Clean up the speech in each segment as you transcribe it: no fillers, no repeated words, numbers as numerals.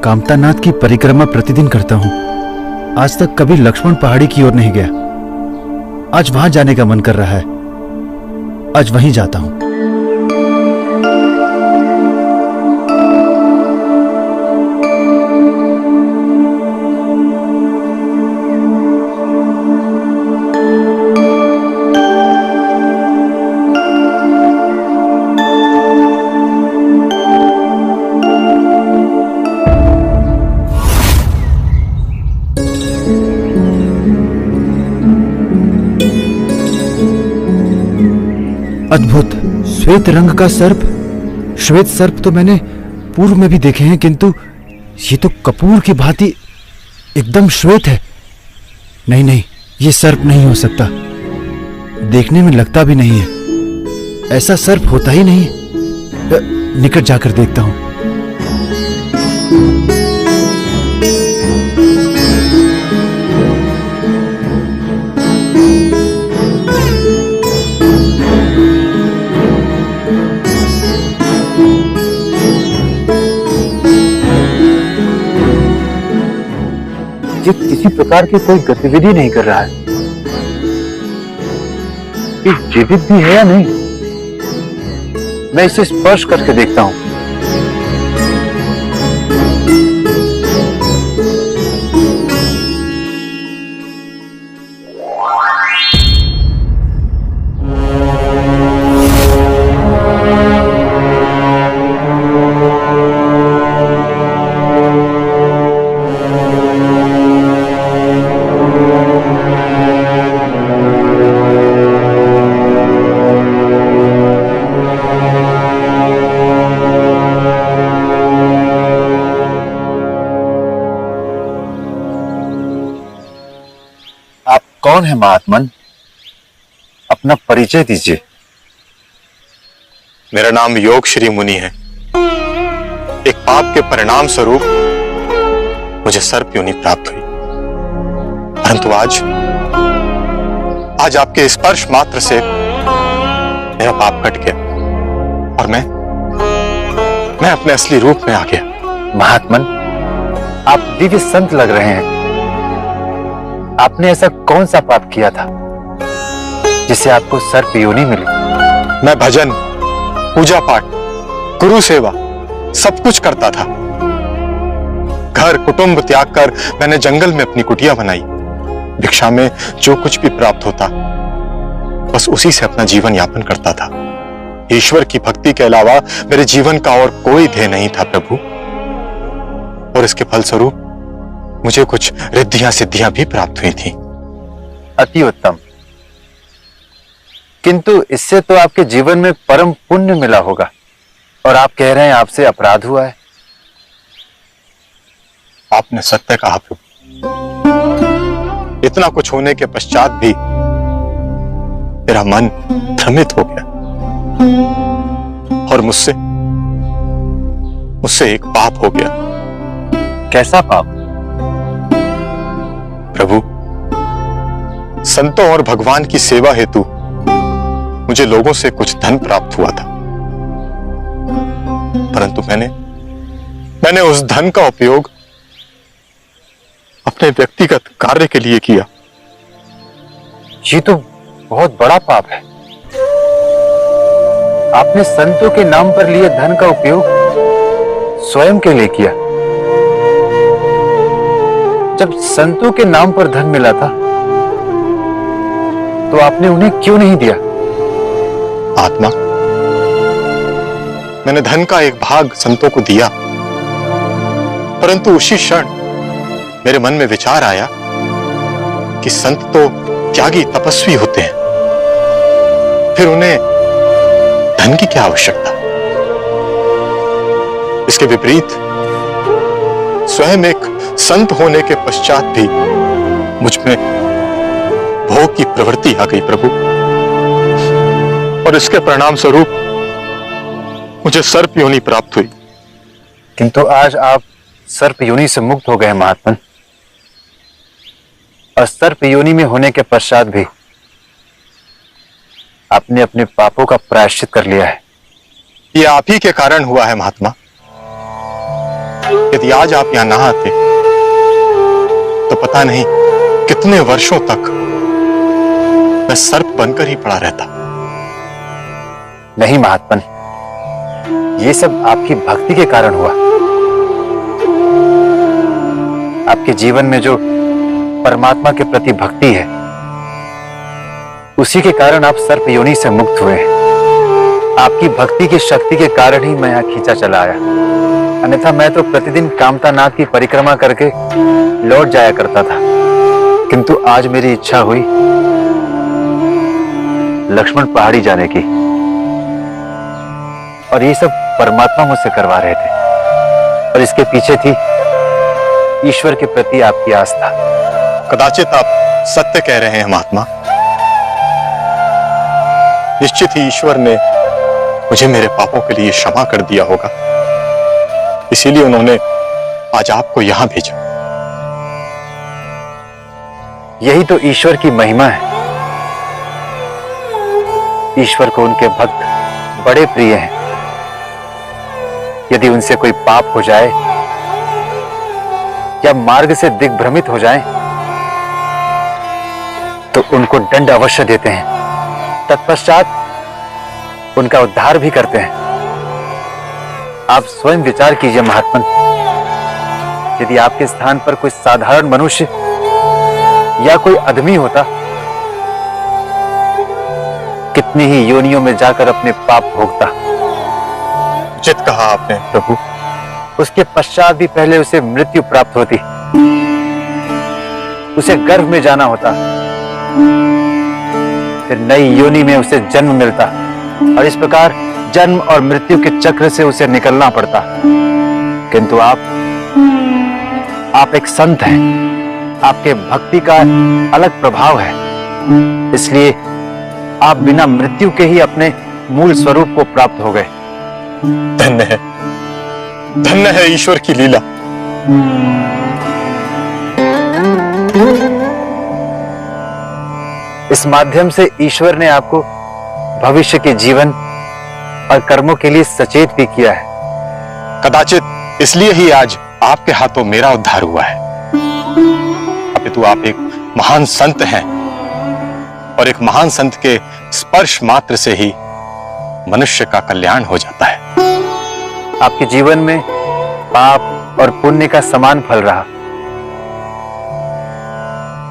कामतानाथ की परिक्रमा प्रतिदिन करता हूं। आज तक कभी लक्ष्मण पहाड़ी की ओर नहीं गया। आज वहां जाने का मन कर रहा है। आज वहीं जाता हूं। अद्भुत श्वेत रंग का सर्प। श्वेत सर्प तो मैंने पूर्व में भी देखे हैं, किंतु ये तो कपूर की भांति एकदम श्वेत है। नहीं नहीं, ये सर्प नहीं हो सकता। देखने में लगता भी नहीं है। ऐसा सर्प होता ही नहीं है। निकट जाकर देखता हूं। ये किसी प्रकार की कोई गतिविधि नहीं कर रहा है। ये जीवित भी है या नहीं? मैं इसे स्पर्श करके देखता हूं। कौन है महात्मन? अपना परिचय दीजिए। मेरा नाम योग श्री मुनि है। एक पाप के परिणाम स्वरूप मुझे सर्प योनि प्राप्त हुई, परंतु आज आपके स्पर्श मात्र से मेरा पाप कट गया और मैं अपने असली रूप में आ गया। महात्मन, आप दिव्य संत लग रहे हैं। आपने ऐसा कौन सा पाप किया था जिससे आपको सर्प योनि मिली? मैं भजन, पूजा पाठ, गुरु सेवा सब कुछ करता था। घर कुटुंब त्याग कर मैंने जंगल में अपनी कुटिया बनाई। भिक्षा में जो कुछ भी प्राप्त होता बस उसी से अपना जीवन यापन करता था। ईश्वर की भक्ति के अलावा मेरे जीवन का और कोई ध्येय नहीं था प्रभु। और इसके फलस्वरूप मुझे कुछ रिद्धियां सिद्धियां भी प्राप्त हुई थी। अति उत्तम। किंतु इससे तो आपके जीवन में परम पुण्य मिला होगा और आप कह रहे हैं आपसे अपराध हुआ है। आपने सत्य कहा प्रभु। इतना कुछ होने के पश्चात भी मेरा मन भ्रमित हो गया और मुझसे एक पाप हो गया। कैसा पाप? प्रभु, संतों और भगवान की सेवा हेतु मुझे लोगों से कुछ धन प्राप्त हुआ था, परंतु मैंने उस धन का उपयोग अपने व्यक्तिगत कार्य के लिए किया। ये तो बहुत बड़ा पाप है। आपने संतों के नाम पर लिए धन का उपयोग स्वयं के लिए किया। जब संतों के नाम पर धन मिला था तो आपने उन्हें क्यों नहीं दिया? आत्मा, मैंने धन का एक भाग संतों को दिया, परंतु उसी क्षण मेरे मन में विचार आया कि संत तो त्यागी तपस्वी होते हैं, फिर उन्हें धन की क्या आवश्यकता। इसके विपरीत स्वयं एक संत होने के पश्चात भी मुझ में भोग की प्रवृत्ति आ गई प्रभु, और इसके परिणाम स्वरूप मुझे सर्प योनि प्राप्त हुई। किंतु आज आप सर्प योनि से मुक्त हो गए महात्मन, और सर्प योनि में होने के पश्चात भी आपने अपने पापों का प्रायश्चित कर लिया है। यह आप ही के कारण हुआ है महात्मा। यदि आज आप यहां ना आते तो पता नहीं कितने वर्षों तक मैं सर्प बनकर ही पड़ा रहता। नहीं महात्मन, ये सब आपकी भक्ति के कारण हुआ। आपके जीवन में जो परमात्मा के प्रति भक्ति है, उसी के कारण आप सर्प योनि से मुक्त हुए। आपकी भक्ति की शक्ति के कारण ही मैं यहाँ खींचा चला आया, अन्यथा मैं तो प्रतिदिन कामतानाथ की परिक्रमा करके लौट जाया करता था। किंतु आज मेरी इच्छा हुई लक्ष्मण पहाड़ी जाने की, और ये सब परमात्मा मुझसे करवा रहे थे, और इसके पीछे थी ईश्वर के प्रति आपकी आस्था। कदाचित आप सत्य कह रहे हैं महात्मा। निश्चित ही ईश्वर ने मुझे मेरे पापों के लिए क्षमा कर दिया होगा, इसीलिए उन्होंने आज आपको यहां भेजा। यही तो ईश्वर की महिमा है। ईश्वर को उनके भक्त बड़े प्रिय हैं। यदि उनसे कोई पाप हो जाए या मार्ग से दिग्भ्रमित हो जाए तो उनको दंड अवश्य देते हैं, तत्पश्चात उनका उद्धार भी करते हैं। आप स्वयं विचार कीजिए महात्मन, यदि आपके स्थान पर कोई साधारण मनुष्य या कोई आदमी होता, कितनी ही योनियों में जाकर अपने पाप भोगता। उचित कहा आपने प्रभु। उसके पश्चात भी पहले उसे मृत्यु प्राप्त होती, उसे गर्भ में जाना होता, फिर नई योनि में उसे जन्म मिलता, और इस प्रकार जन्म और मृत्यु के चक्र से उसे निकलना पड़ता। किंतु आप एक संत हैं, आपके भक्ति का अलग प्रभाव है, इसलिए आप बिना मृत्यु के ही अपने मूल स्वरूप को प्राप्त हो गए। धन्य है ईश्वर की लीला। इस माध्यम से ईश्वर ने आपको भविष्य के जीवन और कर्मों के लिए सचेत भी किया है। कदाचित इसलिए ही आज आपके हाथों मेरा उद्धार हुआ है। अपितु आप एक महान संत हैं, और एक महान संत के स्पर्श मात्र से ही मनुष्य का कल्याण हो जाता है। आपके जीवन में पाप और पुण्य का समान फल रहा।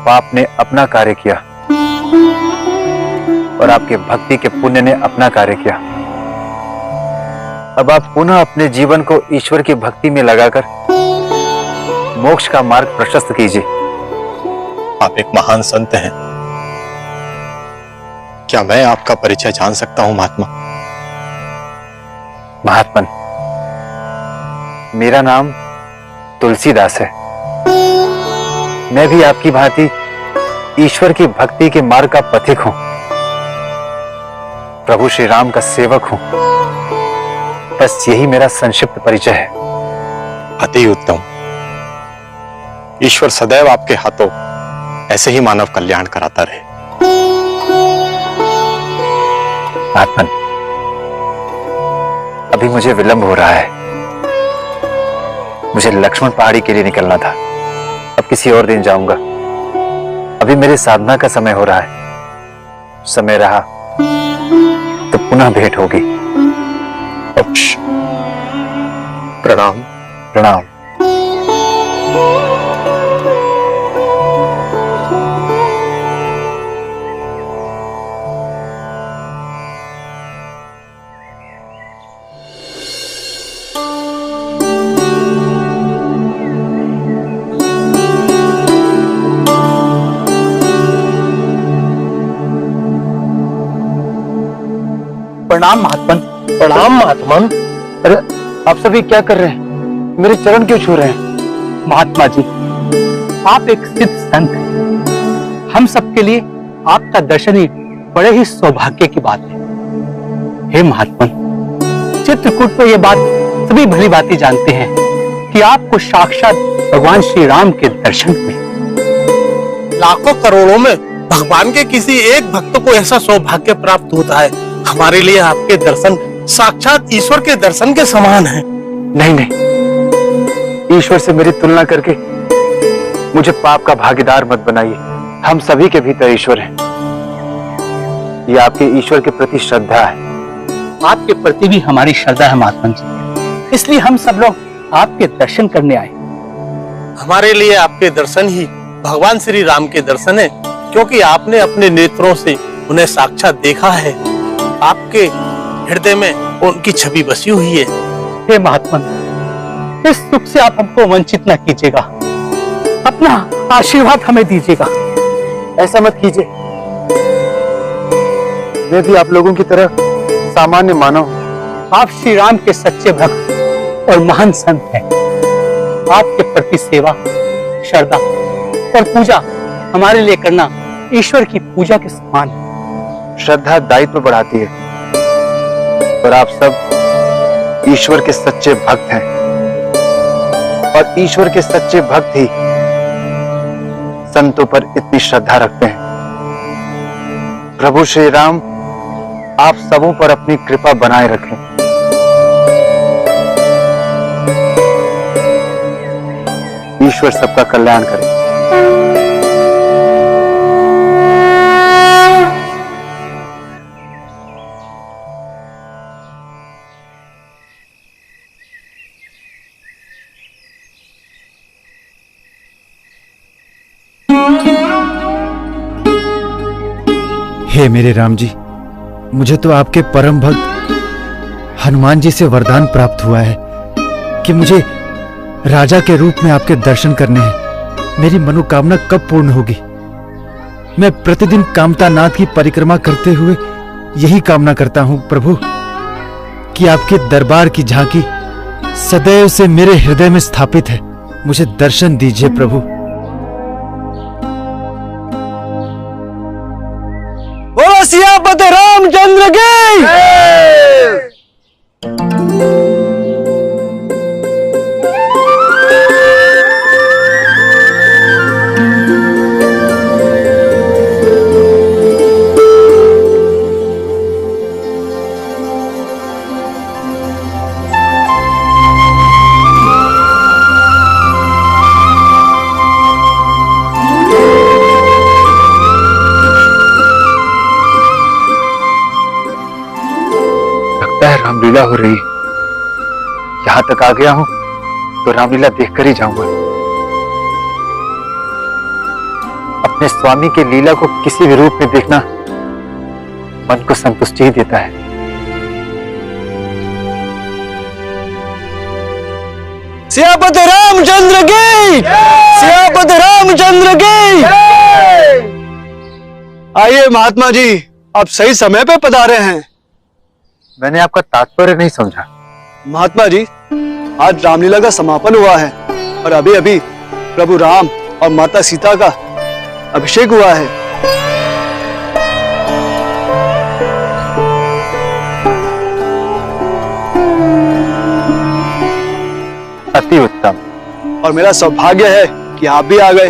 पाप ने अपना कार्य किया और आपके भक्ति के पुण्य ने अपना कार्य किया। अब आप पुनः अपने जीवन को ईश्वर की भक्ति में लगाकर मोक्ष का मार्ग प्रशस्त कीजिए। आप एक महान संत हैं। क्या मैं आपका परिचय जान सकता हूं महात्मा? महात्मन, मेरा नाम तुलसीदास है। मैं भी आपकी भांति ईश्वर की भक्ति के मार्ग का पथिक हूं, प्रभु श्री राम का सेवक हूं। बस यही मेरा संक्षिप्त परिचय है। अति उत्तम। ईश्वर सदैव आपके हाथों ऐसे ही मानव कल्याण कराता रहे। महात्मन, अभी मुझे विलंब हो रहा है। मुझे लक्ष्मण पहाड़ी के लिए निकलना था। अब किसी और दिन जाऊंगा। अभी मेरे साधना का समय हो रहा है। समय रहा तो पुनः भेंट होगी। प्रणाम। प्रणाम। प्रणाम महात्मन। प्रणाम महात्मन। अरे आप सभी क्या कर रहे हैं? मेरे चरण क्यों छू रहे हैं? महात्मा जी, आप एक सिद्ध संत हैं। हम सबके लिए आपका दर्शन ही बड़े ही सौभाग्य की बात है। हे महात्मन, चित्रकूट में यह बात सभी भली भांति जानते हैं कि आपको साक्षात भगवान श्री राम के दर्शन हुए। लाखों करोड़ों में भगवान के किसी एक भक्त को ऐसा सौभाग्य प्राप्त होता है। हमारे लिए आपके दर्शन साक्षात ईश्वर के दर्शन के समान है। नहीं नहीं, ईश्वर से मेरी तुलना करके मुझे पाप का भागीदार मत बनाइए। हम सभी के भीतर ईश्वर हैं। ये आपके ईश्वर के प्रति श्रद्धा है। आपके प्रति भी हमारी श्रद्धा है महात्मा जी, इसलिए हम सब लोग आपके दर्शन करने आए। हमारे लिए आपके दर्शन ही भगवान श्री राम के दर्शन है, क्योंकि आपने अपने नेत्रों से उन्हें साक्षात देखा है। आपके हृदय में उनकी छवि बसी हुई है। हे महात्मा, इस सुख से आप हमको वंचित न कीजिएगा, अपना आशीर्वाद हमें दीजिएगा। ऐसा मत कीजिए। मैं भी आप लोगों की तरह सामान्य मानव। आप श्री राम के सच्चे भक्त और महान संत हैं। आपके प्रति सेवा, श्रद्धा और पूजा हमारे लिए करना ईश्वर की पूजा के समान है। श्रद्धा दायित्व बढ़ाती है और आप सब ईश्वर के सच्चे भक्त हैं और ईश्वर के सच्चे भक्त ही संतों पर इतनी श्रद्धा रखते हैं। प्रभु श्री राम आप सबों पर अपनी कृपा बनाए रखें। ईश्वर सबका कल्याण करे। हे मेरे राम जी, मुझे तो आपके परम भक्त हनुमान जी से वरदान प्राप्त हुआ है कि मुझे राजा के रूप में आपके दर्शन करने हैं। मेरी मनोकामना कब पूर्ण होगी? मैं प्रतिदिन कामतानाथ की परिक्रमा करते हुए यही कामना करता हूं प्रभु कि आपके दरबार की झांकी सदैव से मेरे हृदय में स्थापित है। मुझे दर्शन दीजिए प्रभु। बोलो सियापति रामचंद्र की। रामलीला हो रही है। यहां तक आ गया हूं तो रामलीला देखकर ही जाऊंगा। अपने स्वामी के लीला को किसी भी रूप में देखना मन को संतुष्टि ही देता है। सियापति रामचंद्र की। सियापति रामचंद्र की। आइए महात्मा जी, आप सही समय पे पधारे हैं। मैंने आपका तात्पर्य नहीं समझा। महात्मा जी, आज रामलीला का समापन हुआ है और अभी अभी प्रभु राम और माता सीता का अभिषेक हुआ है। अति उत्तम। और मेरा सौभाग्य है कि आप भी आ गए।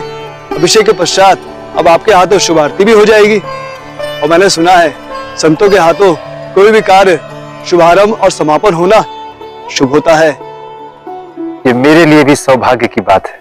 अभिषेक के पश्चात अब आपके हाथों शुभ आरती भी हो जाएगी। और मैंने सुना है संतों के हाथों कोई भी कार्य शुभारंभ और समापन होना शुभ होता है। ये मेरे लिए भी सौभाग्य की बात है।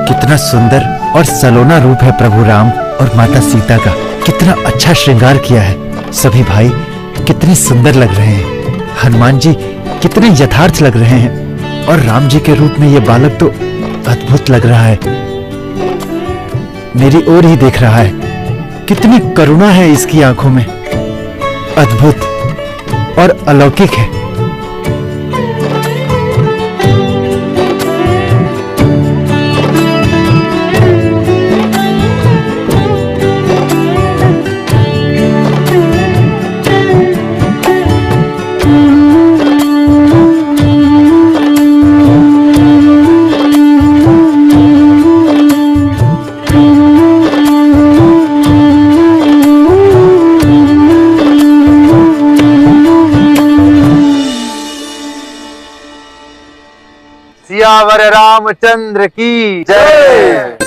कितना सुंदर और सलोना रूप है प्रभु राम और माता सीता का। कितना अच्छा श्रृंगार किया है। सभी भाई कितने सुंदर लग रहे हैं। हनुमान जी कितने यथार्थ लग रहे हैं और राम जी के रूप में ये बालक तो अद्भुत लग रहा है। मेरी ओर ही देख रहा है। कितनी करुणा है इसकी आंखों में। अद्भुत और अलौकिक है। सियावर रामचंद्र की जय।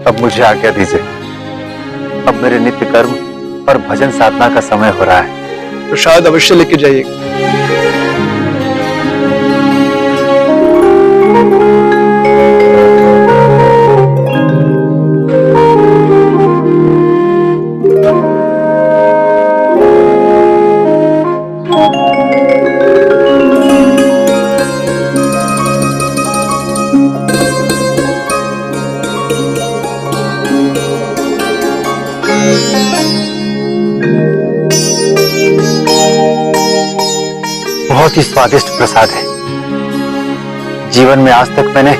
अब मुझे आज्ञा दीजिए। अब मेरे नित्य कर्म और भजन साधना का समय हो रहा है। प्रसाद अवश्य लेके जाइए। बहुत ही स्वादिष्ट प्रसाद है। जीवन में आज तक मैंने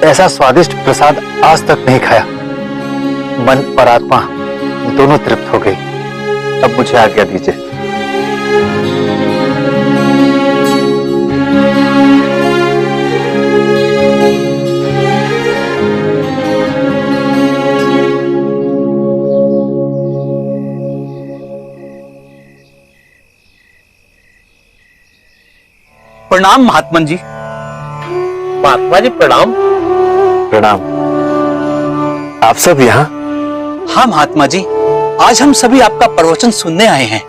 ऐसा स्वादिष्ट प्रसाद आज तक नहीं खाया। मन और आत्मा दोनों तृप्त हो गई। अब मुझे आज्ञा दीजिए। प्रणाम महात्मन जी। महात्मा जी प्रणाम। प्रणाम। आप सब यहाँ? हाँ महात्मा जी, आज हम सभी आपका प्रवचन सुनने आए हैं,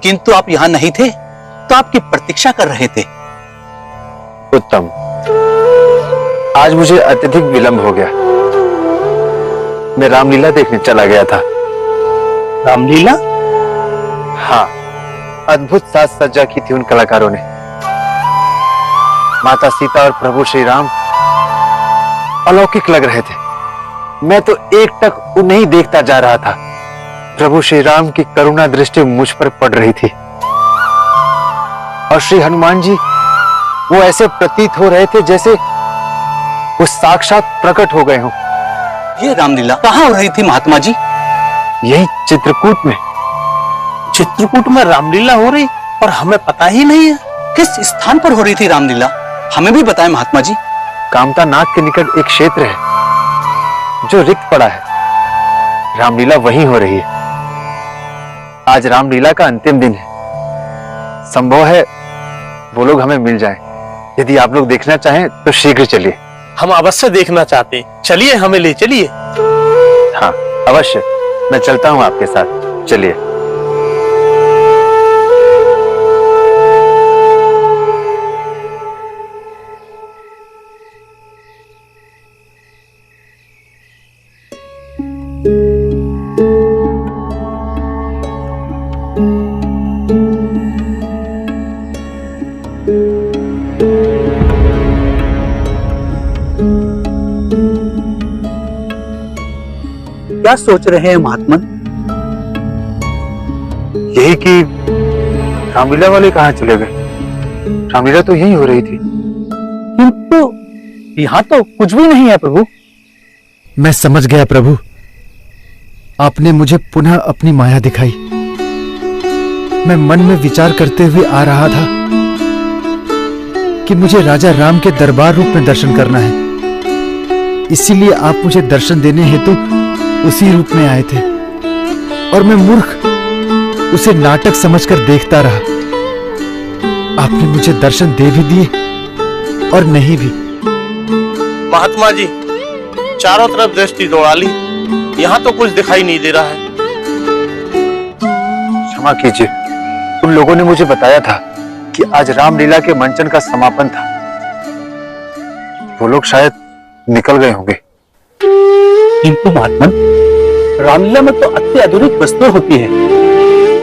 किंतु आप यहाँ नहीं थे तो आपकी प्रतीक्षा कर रहे थे। उत्तम। आज मुझे अत्यधिक विलंब हो गया। मैं रामलीला देखने चला गया था। रामलीला? हाँ, अद्भुत साज सज्जा की थी उन कलाकारों ने। माता सीता और प्रभु श्री राम अलौकिक लग रहे थे। मैं तो एकटक उन्हें ही देखता जा रहा था। प्रभु श्री राम की करुणा दृष्टि मुझ पर पड़ रही थी और श्री हनुमान जी वो ऐसे प्रतीत हो रहे थे जैसे वो साक्षात प्रकट हो गए हों। ये रामलीला कहाँ हो रही थी महात्मा जी? यही चित्रकूट में। चित्रकूट में रामलीला हो रही और हमें पता ही नहीं है। किस स्थान पर हो रही थी रामलीला, हमें भी बताएं महात्मा जी। कामता नाग के निकट एक क्षेत्र है जो रिक्त पड़ा है। रामलीला वहीं हो रही है। आज रामलीला का अंतिम दिन है। संभव है वो लोग हमें मिल जाएं। यदि आप लोग देखना चाहें तो शीघ्र चलिए। हम अवश्य देखना चाहते हैं। चलिए, हमें ले चलिए। हाँ अवश्य, मैं चलता हूं आपके साथ। चलिए। क्या सोच रहे हैं महात्मन? यही कि रामलीला वाले कहाँ चले गए। रामलीला तो यही हो रही थी। किंतु यहाँ तो कुछ भी नहीं है प्रभु। मैं समझ गया प्रभु। आपने मुझे पुनः अपनी माया दिखाई। मैं मन में विचार करते हुए आ रहा था कि मुझे राजा राम के दरबार रूप में दर्शन करना है। इसीलिए आप मुझे दर्शन देने हेतु उसी रूप में आए थे और मैं मूर्ख उसे नाटक समझकर देखता रहा। आपने मुझे दर्शन दे भी दिए और नहीं भी। महात्मा जी, चारों तरफ दृष्टि दौड़ा ली, यहाँ तो कुछ दिखाई नहीं दे रहा है। क्षमा कीजिए, उन लोगों ने मुझे बताया था कि आज रामलीला के मंचन का समापन था। वो लोग शायद निकल गए होंगे। किंतु महात्मन, रामलीला में तो अत्याधुनिक वस्तुएं होती है,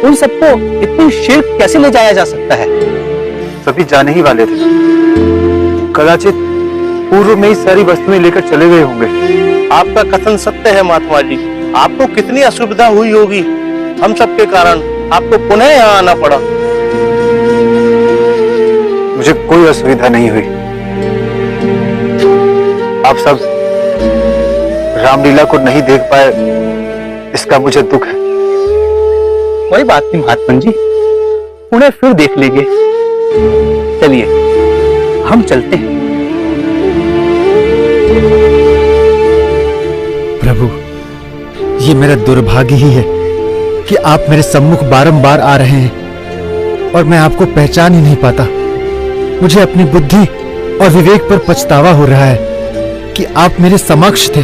उन सबको इतनी शीघ्र कैसे ले जाया जा सकता है? सभी जाने ही वाले थे। कदाचित पूर्व में ही सारी वस्तुएं लेकर चले गए होंगे। आपका कथन सत्य है महात्मा जी। आपको कितनी असुविधा हुई होगी। हम सबके कारण आपको पुनः यहाँ आना पड़ा। मुझे कोई असुविधा नहीं हुई। आप सब रामलीला को नहीं देख पाए, इसका मुझे दुख है। कोई बात नहीं महात्मन जी, उन्हें फिर देख लेंगे। चलिए हम चलते हैं। प्रभु, ये मेरा दुर्भाग्य ही है कि आप मेरे सम्मुख बारंबार आ रहे हैं और मैं आपको पहचान ही नहीं पाता। मुझे अपनी बुद्धि और विवेक पर पछतावा हो रहा है कि आप मेरे समक्ष थे